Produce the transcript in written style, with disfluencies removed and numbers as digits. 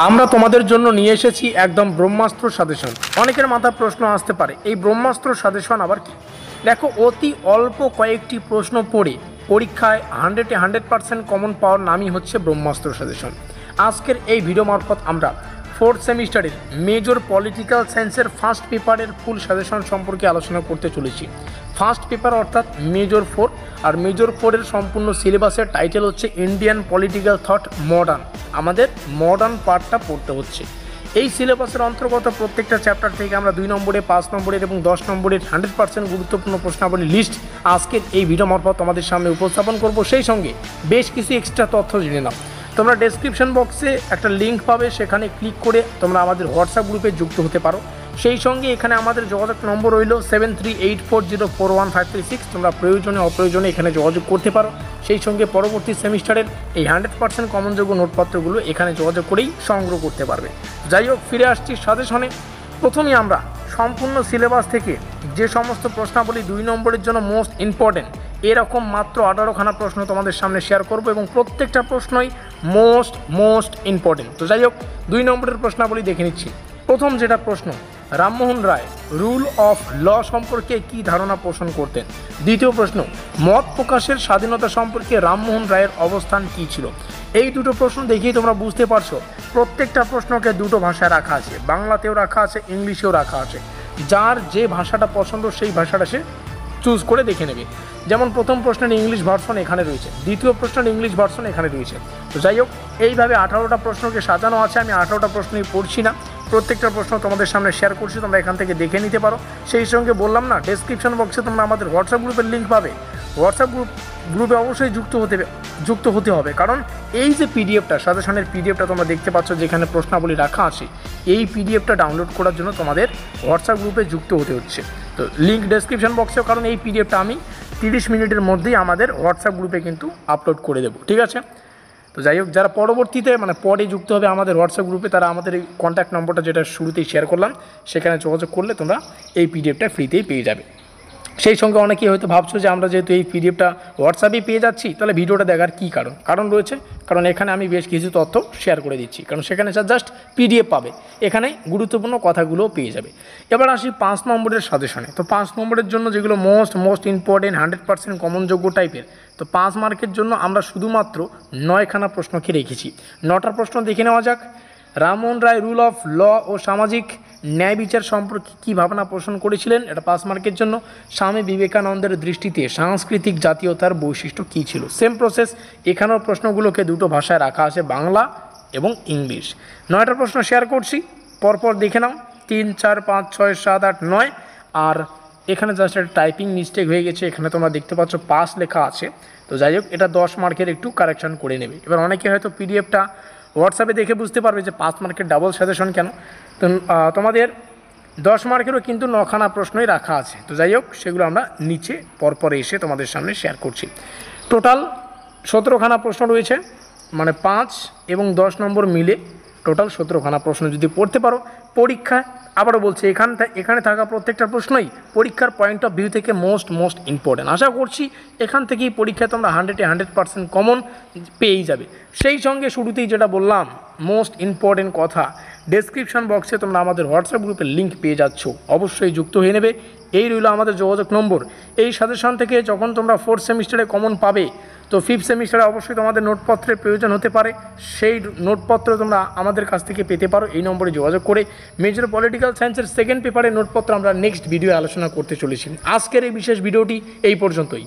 আমরা তোমাদের জন্য নিয়ে এসেছি একদম ব্রহ্মাস্ত্র সাজেশন। অনেকের মাথায় প্রশ্ন আসতে পারে এই ব্রহ্মাস্ত্র সাজেশন আবার কি। দেখো, অতি অল্প কয়েকটি প্রশ্ন পড়ে পরীক্ষায় 100% কমন পাওয়ার নামই হচ্ছে ব্রহ্মাস্ত্র সাজেশন। আজকের এই ভিডিও মারফত আমরা 4th সেমিস্টারের মেজর পলিটিক্যাল সায়েন্সের ফার্স্ট পেপারের ফুল সাজেশন সম্পর্কে আলোচনা করতে চলেছি। ফার্স্ট পেপার অর্থাৎ মেজর 4, আর মেজর 4-এর সম্পূর্ণ সিলেবাসের টাইটেল হচ্ছে ইন্ডিয়ান পলিটিক্যাল থট মডার্ন। আমাদের মডার্ন পার্টটা পড়তে হচ্ছে। এই সিলেবাসের অন্তর্গত প্রত্যেকটা চ্যাপ্টার থেকে আমরা 2 নম্বরে, 5 নম্বরের এবং 10 নম্বরের 100% গুরুত্বপূর্ণ প্রশ্নাবলী লিস্ট আজকের এই ভিডিও মারফত তোমাদের সামনে উপস্থাপন করব। সেই সঙ্গে বেশ কিছু এক্সট্রা তথ্য জেনে নাও। তোমরা ডেসক্রিপশন বক্সে একটা লিঙ্ক পাবে, সেখানে ক্লিক করে তোমরা আমাদের হোয়াটসঅ্যাপ গ্রুপে যুক্ত হতে পারো। সেই সঙ্গে এখানে আমাদের যোগাযোগ নম্বর রইল 7384041536। তোমরা প্রয়োজনে অপ্রয়োজনে এখানে যোগাযোগ করতে পারো। সেই সঙ্গে পরবর্তী সেমিস্টারের এই 100% কমনযোগ্য নোটপত্রগুলো এখানে যোগাযোগ করেই সংগ্রহ করতে পারবে। যাই হোক, ফিরে আসছি সাজেশনে। প্রথমেই আমরা সম্পূর্ণ সিলেবাস থেকে যে সমস্ত প্রশ্নাবলী 2 নম্বরের জন্য মোস্ট ইম্পর্টেন্ট, এরকম মাত্র 18খানা প্রশ্ন তোমাদের সামনে শেয়ার করব এবং প্রত্যেকটা প্রশ্নই মোস্ট ইম্পর্টেন্ট। তো যাই হোক, 2 নম্বরের প্রশ্নাবলী দেখে নিচ্ছি। প্রথম যেটা প্রশ্ন, Rammohan Roy rule of law সম্পর্কে কী ধারণা পোষণ করতেন। দ্বিতীয় প্রশ্ন, মত প্রকাশের স্বাধীনতা সম্পর্কে রামমোহন রায়ের অবস্থান কী ছিল। এই দুটো প্রশ্ন দেখেই তোমরা বুঝতে পারছো প্রত্যেকটা প্রশ্নকে দুটো ভাষায় রাখা আছে, বাংলাতেও রাখা আছে, ইংলিশেও রাখা আছে। যার যে ভাষাটা পছন্দ সেই ভাষাটা সে চুজ করে দেখে নেবে। যেমন প্রথম প্রশ্নের ইংলিশ ভার্সন এখানে রয়েছে, দ্বিতীয় প্রশ্নের ইংলিশ ভার্সন এখানে রয়েছে। তো যাই হোক, এইভাবে 18টা প্রশ্নকে সাজানো আছে। আমি 18টা প্রশ্নই পড়ছি না, প্রত্যেকটা প্রশ্ন তোমাদের সামনে শেয়ার করছি, তোমরা এখান থেকে দেখে নিতে পারো। সেই সঙ্গে বললাম না, ডেসক্রিপশন বক্সে তোমরা আমাদের হোয়াটসঅ্যাপ গ্রুপের লিঙ্ক পাবে। হোয়াটসঅ্যাপ গ্রুপে অবশ্যই যুক্ত হতে হবে, কারণ এই যে পিডিএফটা, সাজেশনের পিডিএফটা তোমরা দেখতে পাচ্ছ যেখানে প্রশ্নাবলী রাখা আছে, এই পিডিএফটা ডাউনলোড করার জন্য তোমাদের হোয়াটসঅ্যাপ গ্রুপে যুক্ত হতে হচ্ছে। তো লিঙ্ক ডেসক্রিপশন বক্সেও, কারণ এই পিডিএফটা আমি 30 মিনিটের মধ্যেই আমাদের হোয়াটসঅ্যাপ গ্রুপে কিন্তু আপলোড করে দেবো, ঠিক আছে। তো যাই হোক, যারা পরবর্তীতে পরে যুক্ত হবে আমাদের হোয়াটসঅ্যাপ গ্রুপে, তারা আমাদের এই কন্ট্যাক্ট নম্বরটা যেটা শুরুতেই শেয়ার করলাম সেখানে যোগাযোগ করলে তোমরা এই পিডিএফটা ফ্রিতেই পেয়ে যাবে। সেই সঙ্গে অনেকেই হয়তো ভাবছো যে আমরা যেহেতু এই পিডিএফটা হোয়াটসঅ্যাপেই পেয়ে যাচ্ছি, তাহলে ভিডিওটা দেখার কী কারণ রয়েছে। কারণ এখানে আমি বেশ কিছু তথ্য শেয়ার করে দিচ্ছি, কারণ সেখানে জাস্ট পিডিএফ পাবে, এখানে গুরুত্বপূর্ণ কথাগুলোও পেয়ে যাবে। এবার আসি 5 নম্বরের সাজেশনে। তো 5 নম্বরের জন্য যেগুলো মোস্ট ইম্পর্টেন্ট 100% কমনযোগ্য টাইপের, তো 5 মার্কের জন্য আমরা শুধুমাত্র 9খানা প্রশ্নকে রেখেছি। 9টা প্রশ্ন দেখে নেওয়া যাক। Rammohan Roy rule of law ও সামাজিক ন্যায় বিচার সম্পর্কে কী ভাবনা পোষণ করেছিলেন, এটা 5 মার্কের জন্য। স্বামী বিবেকানন্দের দৃষ্টিতে সাংস্কৃতিক জাতীয়তার বৈশিষ্ট্য কী ছিল। সেম প্রসেস, এখানেও প্রশ্নগুলোকে দুটো ভাষায় রাখা আছে, বাংলা এবং ইংলিশ। 9টা প্রশ্ন শেয়ার করছি, পরপর দেখে নাও। 3, 4, 5, 6, 7, 8, 9। আর এখানে জাস্ট একটা টাইপিং মিস্টেক হয়ে গেছে, এখানে তোমরা দেখতে পাচ্ছ 5 লেখা আছে। তো যাই হোক, এটা 10 মার্কের একটু কারেকশান করে নেবে। এবার অনেকে হয়তো পিডিএফটা হোয়াটসঅ্যাপে দেখে বুঝতে পারবে যে 5 মার্কের ডাবল সাজেশন কেন। তো তোমাদের 10 মার্কেরও কিন্তু 9খানা প্রশ্নই রাখা আছে। তো যাই হোক, সেগুলো আমরা নিচে পরপর এসে তোমাদের সামনে শেয়ার করছি। টোটাল 17খানা প্রশ্ন রয়েছে, 5 এবং 10 নম্বর মিলে টোটাল 17খানা প্রশ্ন যদি পড়তে পারো পরীক্ষায়, আবারও বলছি এখানে থাকা প্রত্যেকটা প্রশ্নই পরীক্ষার পয়েন্ট অফ ভিউ থেকে মোস্ট ইম্পর্টেন্ট। আশা করছি এখান থেকেই পরীক্ষায় তোমরা 100% কমন পেয়েই যাবে। সেই সঙ্গে শুরুতেই যেটা বললাম, মোস্ট ইম্পর্টেন্ট কথা, ডেসক্রিপশন বক্সে তোমরা আমাদের হোয়াটসঅ্যাপ গ্রুপের লিঙ্ক পেয়ে যাচ্ছ, অবশ্যই যুক্ত হয়ে নেবে। এই রইল আমাদের যোগাযোগ নম্বর। এই সাজেশন থেকে যখন তোমরা 4th সেমিস্টারে কমন পাবে, তো 5th সেমিস্টারে অবশ্যই তোমাদের নোটপত্রের প্রয়োজন হতে পারে। সেই নোটপত্র তোমরা আমাদের কাছ থেকে পেতে পারো এই নম্বরে যোগাযোগ করে। মেজর পলিটিক্যাল সায়েন্সের 2nd পেপারের নোটপত্র আমরা নেক্সট ভিডিও আলোচনা করতে চলেছি। আজকের এই বিশেষ ভিডিওটি এই পর্যন্তই।